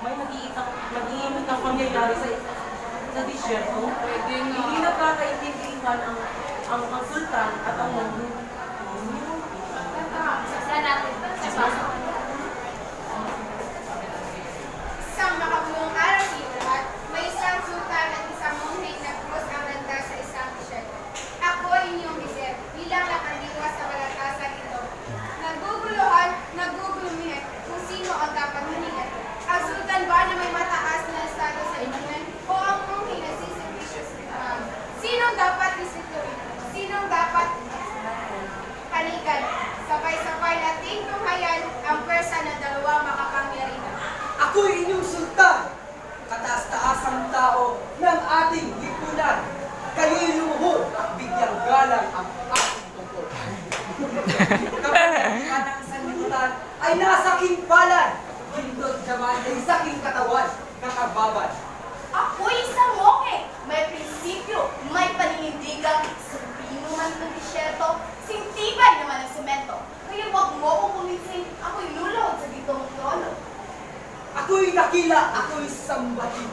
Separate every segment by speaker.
Speaker 1: may nag-iimik ang pangyayari sa disyerto.
Speaker 2: Pwede nga.
Speaker 1: Hindi nagkakaintindihan ang sultan at ang munghin.
Speaker 2: Saan natin?
Speaker 3: Isang makabulong araw sa lahat, may isang sultan at isang munghin na krus ang landas sa isang disyerto. Ako ay inyong miser, bilang nakaliwas sa malatasan ito. Naguguluhan kung sino ang dapat maningat. Ang sultan ba na may mataas na estado sa lipunan o ang munghin na siservisyo sa tao? Sinong dapat respetuhin? Sinong dapat panigan? Sabay-sabay nating tunghayan ang pwersa ng dalawang makapangyarihan.
Speaker 4: Ako'y inyong sultan, kataas-taasang tao ng ating lipunan. Kayo'y lumuhod at bigyang galang ang aking tungkol. Kapag ang sanlibutan ay nasa kimpalan, hindot naman ay sa aking katawan nakababad.
Speaker 5: Ako'y isang moke, may prinsipyo, may paninindigan, sabihin man ng disyerto, sintibay naman ng semento. Kaya wag mo kong kuminsin, ako'y luluhod sa ditong trono.
Speaker 4: Ako'y dakila, ako'y sambahin.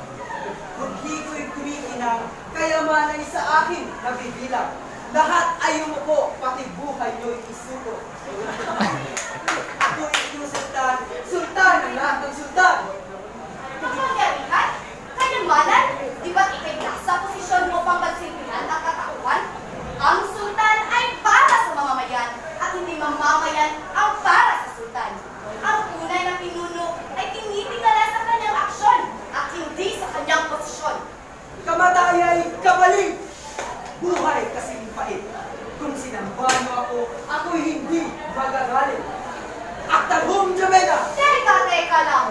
Speaker 4: Hindi ko'y kumikinang, kayaman ay sa akin nabibilang. Lahat ay umupo, pati buhay nyo'y isuko. Ako'y inyong sultan, sultan ng lahat ng sultan.
Speaker 5: Kapangyarihan? Kayamanan? Di ba't ikay nasa posisyon mo pang magsilbihan ang katauhan? Ang sultan ay para sa mamamayan at hindi mamamayan ang para sa sultan. Ang tunay na pinuno ay tinitingala sa kanyang aksyon at hindi sa kanyang posisyon.
Speaker 4: Kamatay ay kapaling. Buhay kasing pait. Kung sinamba mo ako, ako'y hindi magagalit. Aktalhum Jameda!
Speaker 5: Teka lang.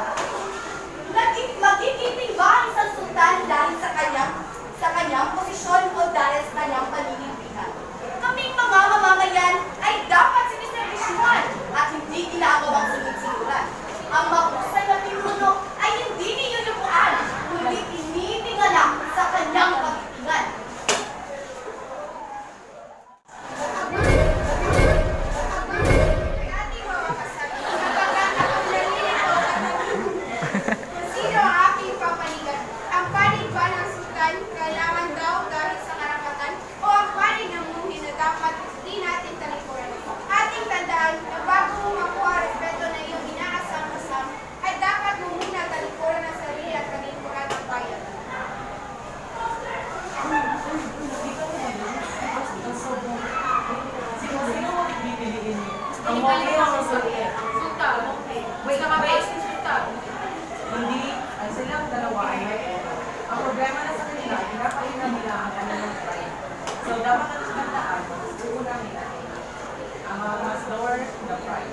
Speaker 5: Magigiting ba ang isang sultan dahil sa kanyang posisyon o dahil sa kanyang paninindigan? Kaming mga mamamayan ay dapat siniservisyuhan at hindi ginagawang sunod-sunuran. Ang mahusay na pinuno ay hindi niyuyukuan, kundi tinitingala sa kanyang pagtitingan.
Speaker 3: Ay ating mga kasabi, kapagkat ako'y nalilito at nalulungkot. Kung sino ang aking papanigan, ang panig ba ng sultan kailangan daw dahil sa karapatan o ang panig ng munghin na dapat di natin talikuran? Ating tandaan na bago mo makuha respeto na iyong inaasam-asam, ay dapat mo muna talikuran ang sarili at talikuran ang bayan.
Speaker 1: Sino mo pipiliin? Ang munghin o ang sultan?
Speaker 2: Sultan. Wait, nakabase ni Sultan.
Speaker 1: Hindi, ay silang dalawa ay may pera. Ang problema na sa kanila, pinapainan nila ang kanilang pride. So, dapat natin tandaan, uuna nila. Ang mas lower, the pride.